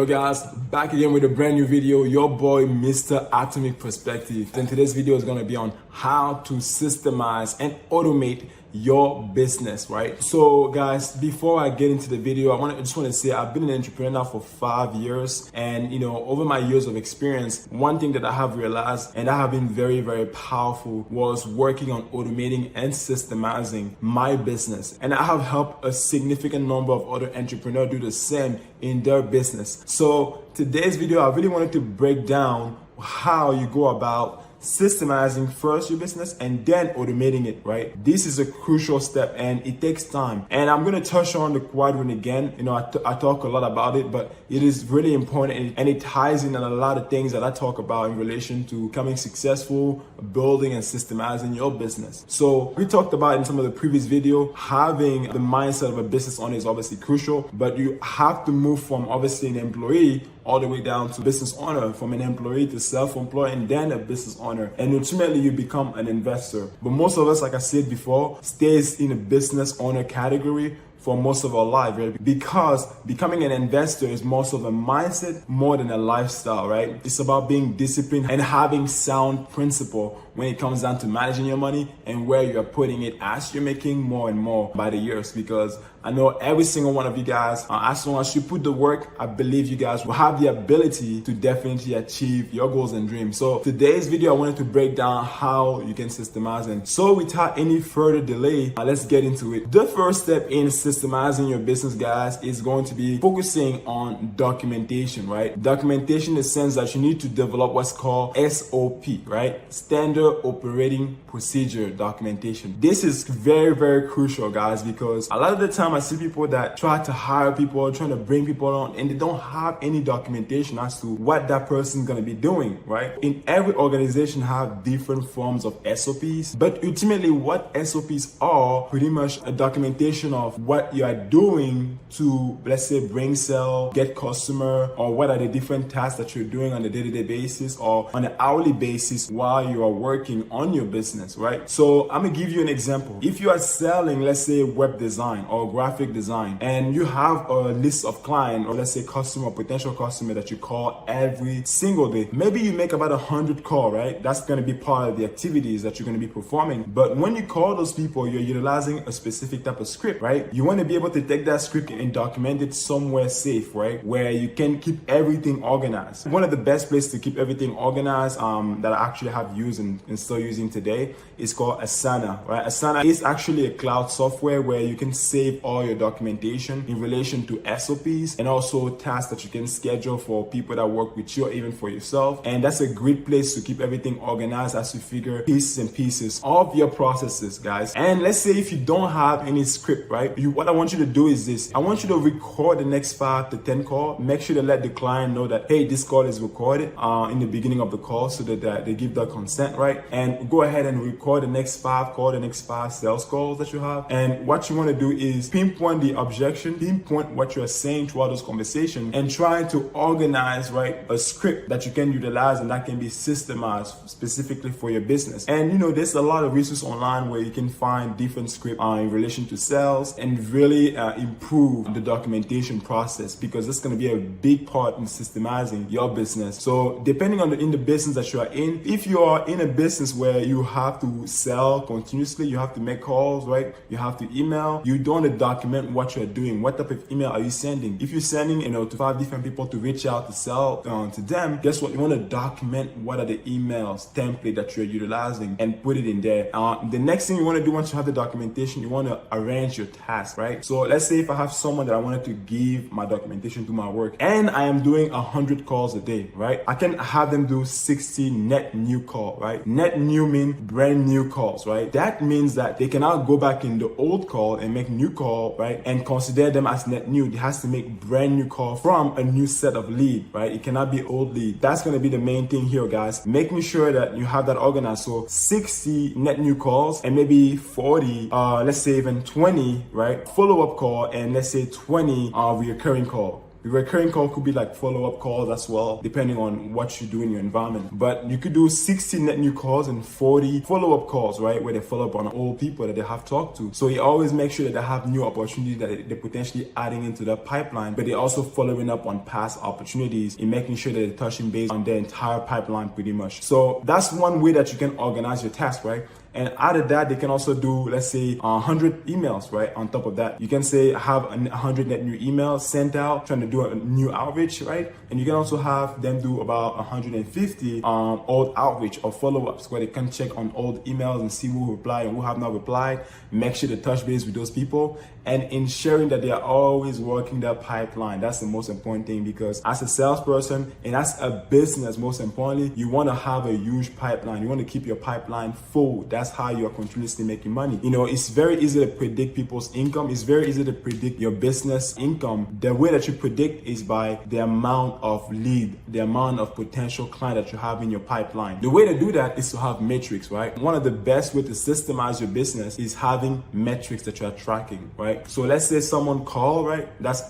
guys, back again with a brand new video. Your boy Mr. Atomic Perspective, and today's video is going to be on how to systemize and automate your business, right? So guys, before I get into the video, I just want to say I've been an entrepreneur now for 5 years, and over my years of experience, one thing that I have realized and that have been very, very powerful was working on automating and systemizing my business. And I have helped a significant number of other entrepreneurs do the same in their business. So today's video, I really wanted to break down how you go about systemizing first your business and then automating it, right? This is a crucial step and it takes time. And I'm going to touch on the quadrant again. I talk a lot about it, but it is really important and it ties in on a lot of things that I talk about in relation to becoming successful, building and systemizing your business. So we talked about in some of the previous video, having the mindset of a business owner is obviously crucial, but you have to move from obviously an employee all the way down to business owner, from an employee to self-employed and then a business owner. And ultimately you become an investor. But most of us, like I said before, stays in a business owner category for most of our life, right? Because becoming an investor is most of a mindset more than a lifestyle, right? It's about being disciplined and having sound principle when it comes down to managing your money and where you're putting it as you're making more and more by the years. Because I know every single one of you guys, as long as you put the work, I believe you guys will have the ability to definitely achieve your goals and dreams. So today's video, I wanted to break down how you can systemize. And so without any further delay, let's get into it. The first step in systemizing your business, guys, is going to be focusing on documentation, right? Documentation in the sense that you need to develop what's called SOP, right? Standard Operating Procedure documentation. This is very, very crucial, guys, because a lot of the time I see people that try to hire people, trying to bring people on, and they don't have any documentation as to what that person is going to be doing, right? In every organization have different forms of SOPs, but ultimately what SOPs are pretty much a documentation of what you are doing to, let's say, bring sale, get customer, or what are the different tasks that you're doing on a day-to-day basis or on an hourly basis while you are working on your business, right? So I'm gonna give you an example. If you are selling, let's say, web design or graphic design, and you have a list of clients or let's say customer, potential customer that you call every single day, maybe you make about 100 calls, right? That's going to be part of the activities that you're going to be performing. But when you call those people, you're utilizing a specific type of script, right? You want to be able to take that script and document it somewhere safe, right? Where you can keep everything organized. One of the best places to keep everything organized that I actually have used and still using today is called Asana, right? Asana is actually a cloud software where you can save all your documentation in relation to SOPs and also tasks that you can schedule for people that work with you or even for yourself. And that's a great place to keep everything organized as you figure pieces and pieces of your processes, guys. And let's say if you don't have any script, right? What I want you to do is this. I want you to record the next 5 to 10 calls. Make sure to let the client know that, hey, this call is recorded in the beginning of the call so that they give their consent, right? And go ahead and record the next 5 calls, the next 5 sales calls that you have. And what you want to do is pinpoint the objection, pinpoint what you're saying throughout those conversations, and try to organize, right, a script that you can utilize and that can be systemized specifically for your business. And there's a lot of resources online where you can find different scripts in relation to sales and really improve the documentation process, because it's going to be a big part in systemizing your business. So depending on in the business that you are in, if you are in a business where you have to sell continuously, you have to make calls, right? You have to email, you don't want to document what you're doing. What type of email are you sending? If you're sending, to 5 different people to reach out to sell to them, guess what? You want to document what are the emails template that you're utilizing and put it in there. The next thing you want to do once you have the documentation, you want to arrange your tasks, right? So let's say if I have someone that I wanted to give my documentation to my work and I am doing 100 calls a day, right? I can have them do 60 net new calls, right? Net new mean brand new calls, right? That means that they cannot go back in the old call and make new call, right? And consider them as net new. It has to make brand new call from a new set of lead, right? It cannot be old lead. That's going to be the main thing here, guys. Making sure that you have that organized. So 60 net new calls and maybe 40, let's say even 20, right? Follow-up call, and let's say 20 recurring call. The recurring call could be like follow-up calls as well, depending on what you do in your environment. But you could do 60 net new calls and 40 follow-up calls, right? Where they follow up on old people that they have talked to. So you always make sure that they have new opportunities that they're potentially adding into the pipeline, but they're also following up on past opportunities and making sure that they're touching base on their entire pipeline pretty much. So that's one way that you can organize your task, right? And out of that, they can also do, let's say, 100 emails, right? On top of that, you can say have 100 net new emails sent out, trying to do a new outreach, right? And you can also have them do about 150 old outreach or follow-ups where they can check on old emails and see who replied and who have not replied. Make sure to touch base with those people and ensuring that they are always working their pipeline. That's the most important thing, because as a salesperson and as a business, most importantly, you want to have a huge pipeline. You want to keep your pipeline full. That's how you are continuously making money. You know, it's very easy to predict people's income. It's very easy to predict your business income. The way that you predict is by the amount of lead, the amount of potential client that you have in your pipeline. The way to do that is to have metrics, right? One of the best ways to systemize your business is having metrics that you are tracking, right? So let's say someone call, right?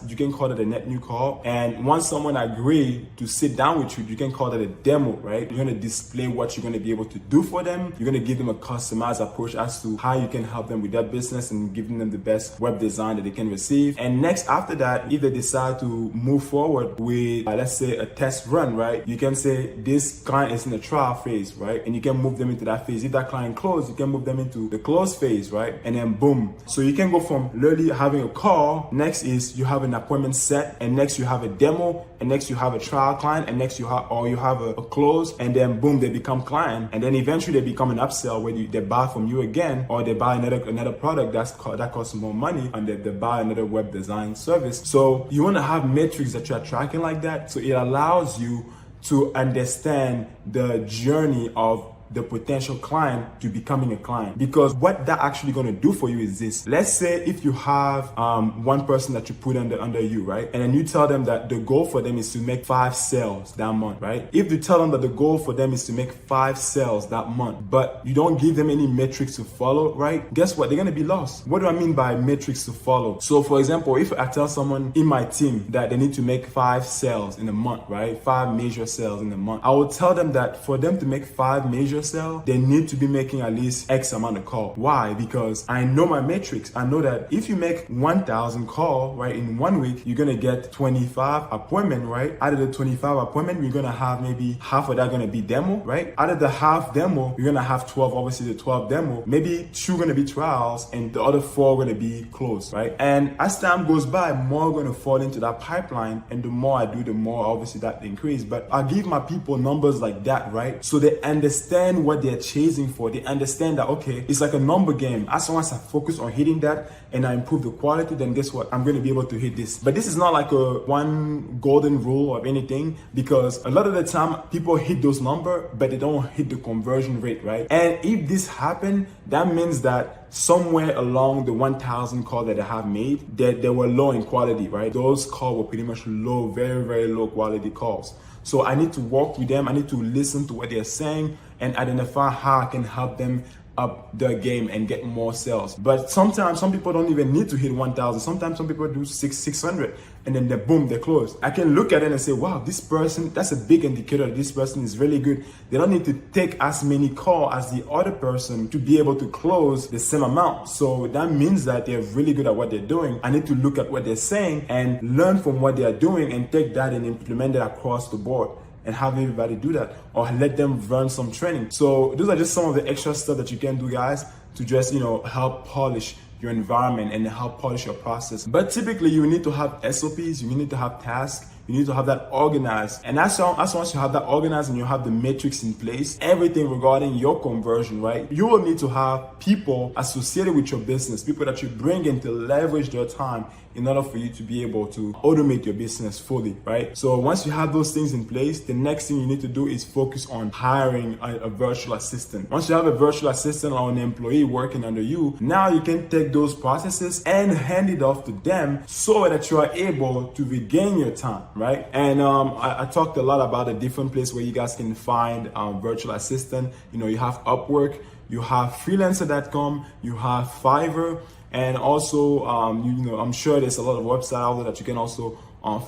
You can call it a net new call. And once someone agree to sit down with you, you can call that a demo, right? You're going to display what you're going to be able to do for them. You're going to give them a customized approach as to how you can help them with their business and giving them the best web design that they can receive. And next, after that, if they decide to move forward with, let's say, a test run, right? You can say this client is in the trial phase, right? And you can move them into that phase. If that client closed, you can move them into the close phase, right? And then boom. So you can go from literally having a call, next is you have an appointment set, and next you have a demo, and next you have a trial client, and next you have a close, and then boom, they become client, and then eventually they become an upsell where they buy from you again, or they buy another product that costs more money, and they buy another web design service. So you want to have metrics that you're tracking like that, so it allows you to understand the journey of the potential client to becoming a client. Because what that actually going to do for you is this. Let's say if you have one person that you put under you, right? And then you tell them that the goal for them is to make 5 sales that month, right? If you tell them that the goal for them is to make 5 sales that month, but you don't give them any metrics to follow, right? Guess what? They're going to be lost. What do I mean by metrics to follow? So for example, if I tell someone in my team that they need to make 5 sales in a month, right? 5 major sales in a month, I will tell them that for them to make 5 major sale, they need to be making at least X amount of call. Why? Because I know my metrics. I know that if you make 1,000 call, right, in 1 week, you're going to get 25 appointment, right? Out of the 25 appointment, you're going to have maybe half of that going to be demo, right? Out of the half demo, you're going to have 12, obviously the 12 demo, maybe 2 going to be trials and the other 4 going to be closed, right? And as time goes by, more going to fall into that pipeline. And the more I do, the more obviously that increase. But I give my people numbers like that, right? So they understand what they're chasing for. They understand that, okay, it's like a number game. As long as I focus on hitting that and I improve the quality, then guess what? I'm going to be able to hit this. But this is not like a one golden rule or anything, because a lot of the time people hit those numbers, but they don't hit the conversion rate, right? And if this happened, that means that somewhere along the 1,000 call that I have made, that they were low in quality, right? Those calls were pretty much low, very, very low quality calls. So I need to work with them. I need to listen to what they're saying and identify how I can help them up their game and get more sales. But sometimes some people don't even need to hit 1,000. Sometimes some people do 600 and then boom, they close. I can look at it and say, wow, this person, that's a big indicator that this person is really good. They don't need to take as many calls as the other person to be able to close the same amount. So that means that they're really good at what they're doing. I need to look at what they're saying and learn from what they are doing and take that and implement it across the board and have everybody do that, or let them run some training. So those are just some of the extra stuff that you can do, guys, to just, help polish your environment and help polish your process. But typically you need to have SOPs, you need to have tasks, you need to have that organized. And as once you have that organized and you have the metrics in place, everything regarding your conversion, right? You will need to have people associated with your business, people that you bring in to leverage their time in order for you to be able to automate your business fully, right? So once you have those things in place, the next thing you need to do is focus on hiring a virtual assistant. Once you have a virtual assistant or an employee working under you, now you can take those processes and hand it off to them so that you are able to regain your time, right? And I talked a lot about a different place where you guys can find virtual assistant. You have Upwork, you have freelancer.com, you have Fiverr, and also I'm sure there's a lot of websites out there that you can also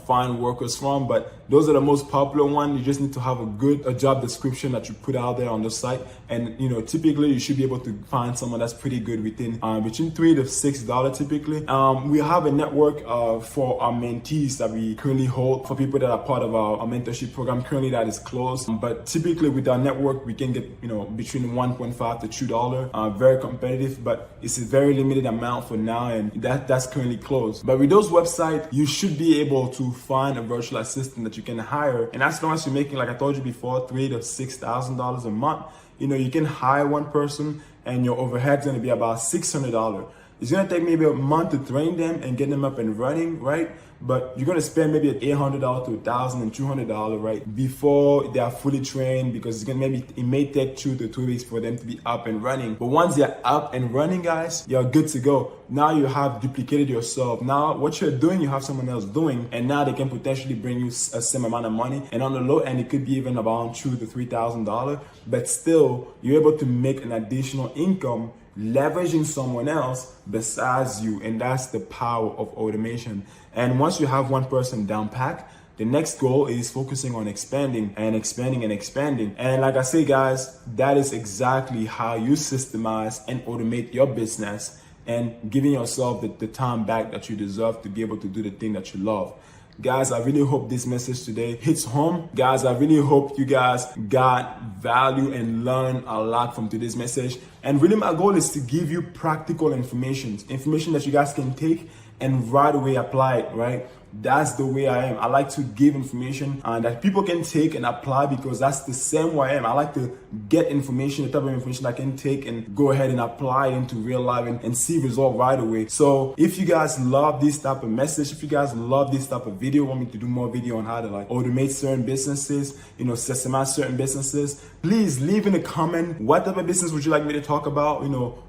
find workers from, but those are the most popular one. You just need to have a job description that you put out there on the site, and typically you should be able to find someone that's pretty good within between $3 to $6 typically. We have a network for our mentees that we currently hold for people that are part of our mentorship program. Currently that is closed, but typically with our network we can get between $1.5 to $2. Very competitive, but it's a very limited amount for now, and that's currently closed. But with those websites, you should be able to find a virtual assistant that you can hire, and as long as you're making, like I told you before, $3,000 to $6,000 a month, you can hire one person and your overhead's going to be about $600. It's going to take maybe a month to train them and get them up and running, right? But you're going to spend maybe $800 to $1,000 and $200, right, before they are fully trained, because it may take 2 to 3 weeks for them to be up and running. But once they're up and running, guys, you're good to go. Now you have duplicated yourself. Now what you're doing, you have someone else doing, and now they can potentially bring you a same amount of money. And on the low end, it could be even about $2,000 to $3,000. But still, you're able to make an additional income leveraging someone else besides you, and that's the power of automation. And once you have one person down pat, the next goal is focusing on expanding and expanding and expanding. And like I say, guys, that is exactly how you systemize and automate your business, and giving yourself the time back that you deserve to be able to do the thing that you love. Guys, I really hope this message today hits home. Guys, I really hope you guys got value and learned a lot from today's message. And really my goal is to give you practical information that you guys can take and right away apply it, right? That's the way I am. I like to give information that people can take and apply, because that's the same way I am. I like to get information, the type of information I can take and go ahead and apply it into real life and see result right away. So if you guys love this type of message, if you guys love this type of video, want me to do more video on how to automate certain businesses, systemize certain businesses, please leave in a comment what type of business would you like me to talk about.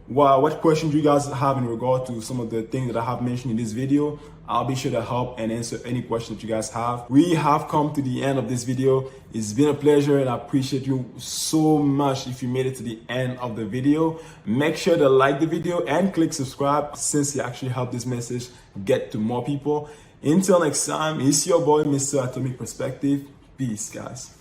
What questions do you guys have in regard to some of the things that I have mentioned in this video. I'll be sure to help and answer any questions that you guys have. We have come to the end of this video. It's been a pleasure, and I appreciate you so much if you made it to the end of the video. Make sure to like the video and click subscribe, since you actually help this message get to more people. Until next time, it's your boy, Mr. Atomic Perspective. Peace, guys.